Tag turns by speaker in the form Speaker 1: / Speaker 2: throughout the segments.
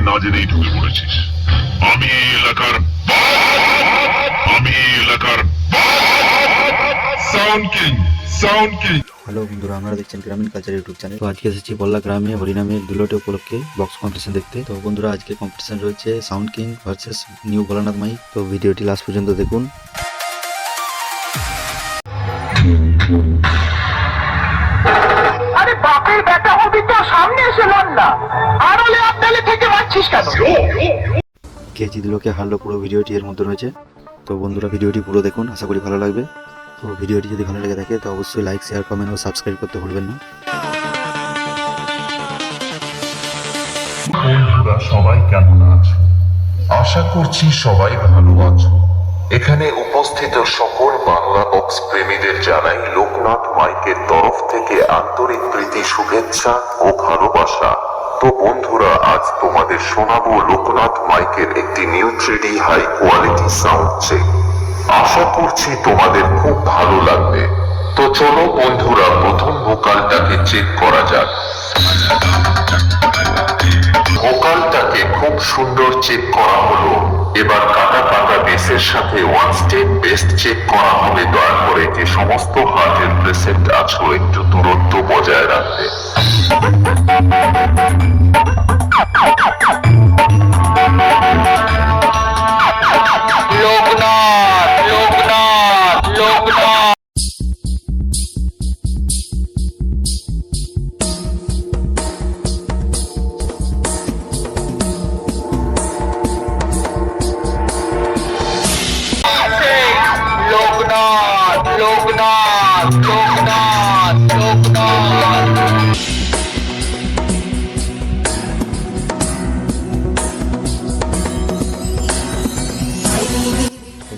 Speaker 1: না জেনেই ঢুকে পড়েছিস। আমি এই এলাকার সাউন্ড কিং।
Speaker 2: হ্যালো বন্ধুরা, আপনারা দেখছেন গ্রামীণ কালচার ইউটিউব চ্যানেল। তো আজকে এসেছি বল্লা গ্রামে হরিনামের দুলটে উপলক্ষে বক্স কম্পিটিশন দেখতে। তো বন্ধুরা, আজকে কম্পিটিশন রয়েছে sound king versus new Bholanath mic. তো ভিডিওটি লাস্ট পর্যন্ত দেখুন।
Speaker 3: আরে বাপের বেটা হবি তো সামনে এসে লড় না, আড়ালে আবডালে থেকে মারছিস কেন?
Speaker 2: কে জিতলো কে হারলো পুরো ভিডিওটি এর মধ্যে রয়েছে। তো বন্ধুরা, ভিডিওটি পুরো দেখুন, আশা করি ভালো লাগবে। তো ভিডিওটি যদি ভালো লেগে থাকে তো অবশ্যই লাইক, শেয়ার, কমেন্ট ও সাবস্ক্রাইব করতে ভুলবেন না।
Speaker 4: বন্ধুরা সবাই কেমন আছো? আশা করছি সবাই ভালো আছো। এখানে উপস্থিত সকল বাংলা বক্স প্রেমীদের জানাই লোকনাথ মাইকের তরফ থেকে আন্তরিক প্রীতি, শুভেচ্ছা ও ভালোবাসা। তো বন্ধুরা, আজ তোমাদের শোনাবো লোকনাথ মাইকের একটি new 3D high quality sound check. আশা করছি তোমাদের খুব ভালো লাগবে। তো চলো বন্ধুরা, প্রথম ভোকালটাকে চেক করা যাক। ভোকালটাকে খুব সুন্দর চেক করা হলো। এবার কাটা কাটা বেসের সাথে ওয়ান স্টেপ বেস্ট চেক করা হবে। দয়া করে যে সমস্ত হার্টের প্রেসেন্ট আছো একটু দূরত্ব বজায় রাখবে।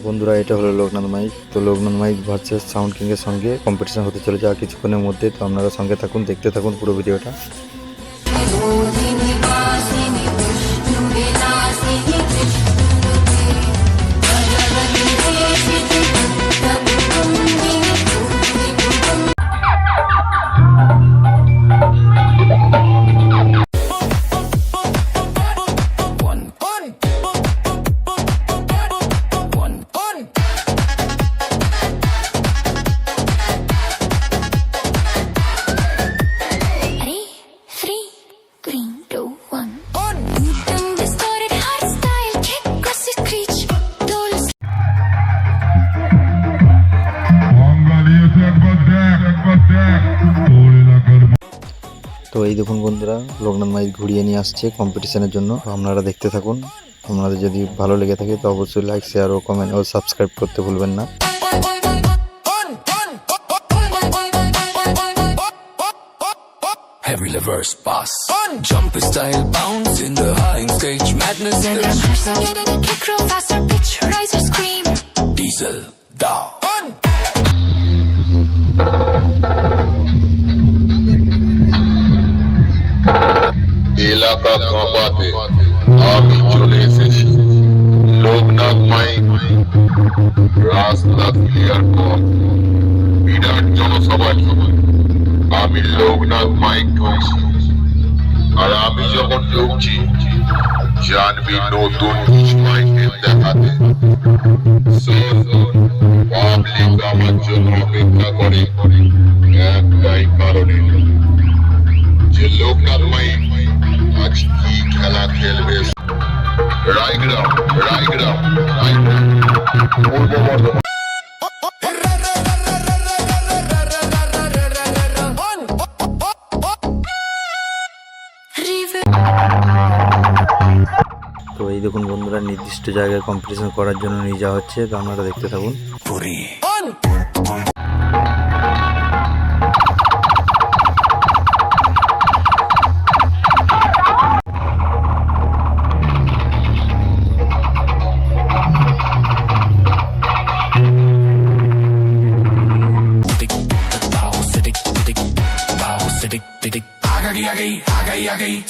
Speaker 2: বন্ধুরা, এটা হলো লোকনাথ মাইক। তো Loknath mic versus sound king এর সঙ্গে কম্পিটিশন হতে চলেছে আর কিছুক্ষণের মধ্যে। তো আপনারা সঙ্গে থাকুন, দেখতে থাকুন পুরো ভিডিওটা। তো এই দেখুন বন্ধুরা, লোকনাথ মাইক ঘুরিয়ে নিয়ে আসছে কম্পিটিশনের জন্য। তো আপনারা দেখতে থাকুন। আপনাদের যদি ভালো লেগে থাকে তো অবশ্যই লাইক, শেয়ার ও কমেন্ট ও সাবস্ক্রাইব করতে ভুলবেন না।
Speaker 5: Heavy reverse boss. Jumping style bounce in the high stage madness. Kick roll faster, pitch, rise or scream. Diesel down.
Speaker 4: এলাকা কাঁপাতে আমি চলে এসেছি। লোকনাথ মাইক রাস্তা ক্লিয়ার কর। বিরাট জনসভা আমি লোকনাথ মাইক ঢুকছি। আর আমি যখন ঢুকছি জানবি নতুন কিছু মাইকের দেখাতে। পাবলিক আমার জন্য অপেক্ষা করে একটাই কারণে, যে লোকনাথ মাইক আজ কি খেলা খেলবে। রায়গ্রাম পূর্ব বর্ধমান।
Speaker 2: তো এই দেখুন বন্ধুরা, নির্দিষ্ট জায়গায় কম্পিটিশন করার জন্য নিয়ে যাওয়া হচ্ছে। তো আপনারা দেখতে থাকুন।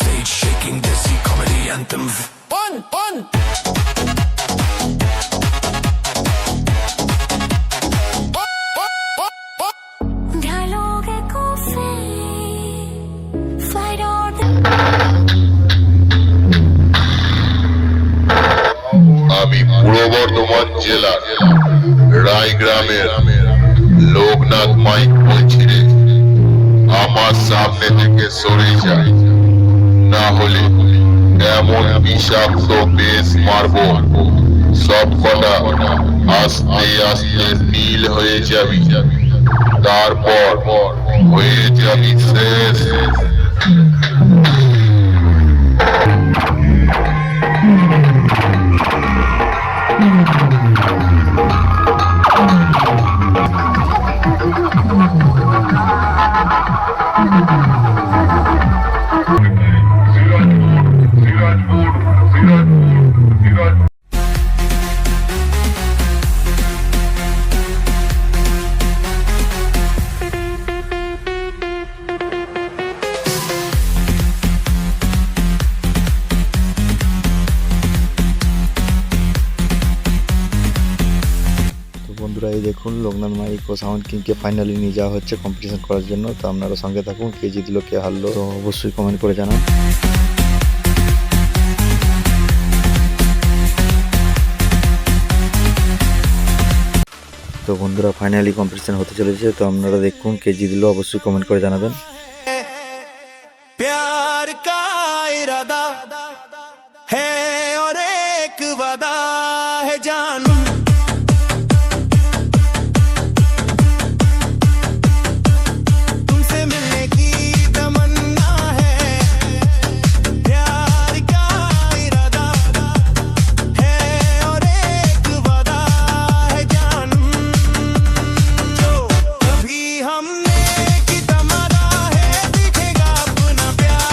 Speaker 5: Stage shaking, desi comedy anthems.
Speaker 1: রায়গ্রামের লোকনাথ মাইক বলছি রে, আমার সামনে থেকে সরে যায়, না হলে এমন বিষাক্ত বেশ মারবো সব কটা আস্তে আস্তে নীল হয়ে যাবি, তারপর হয়ে যাবি শেষ।
Speaker 2: তো বন্ধুরা এই দেখুন লোকনাথ মাইক ও সাউন্ড কিংকে ফাইনালি নিয়ে যাওয়া হচ্ছে কম্পিটিশন করার জন্য। তো আপনারা সঙ্গে থাকুন, কে জিতলো কে হারলো তো অবশ্যই কমেন্ট করে জানান। তো বন্ধুরা ফাইনালি কম্পিটিশন হতে চলেছে, তো আপনারা দেখুন কে জিতলো অবশ্যই কমেন্ট করে জানাবেন।
Speaker 6: प्यार का इरादा है और एक वादा है जानू, तुमसे मिलने की तमन्ना है। प्यार का इरादा है और एक वादा है जानू, जो कभी हमने की तमन्ना है दिखेगा अपना प्यार।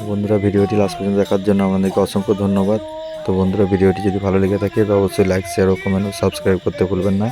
Speaker 2: বন্ধুরা ভিডিওটি লাস্ট পর্যন্ত দেখার জন্য আপনাদেরকে অসংখ্য ধন্যবাদ। তো বন্ধুরা ভিডিওটি যদি ভালো লেগে থাকে তো অবশ্যই লাইক শেয়ার ও কমেন্ট ও সাবস্ক্রাইব করতে ভুলবেন না।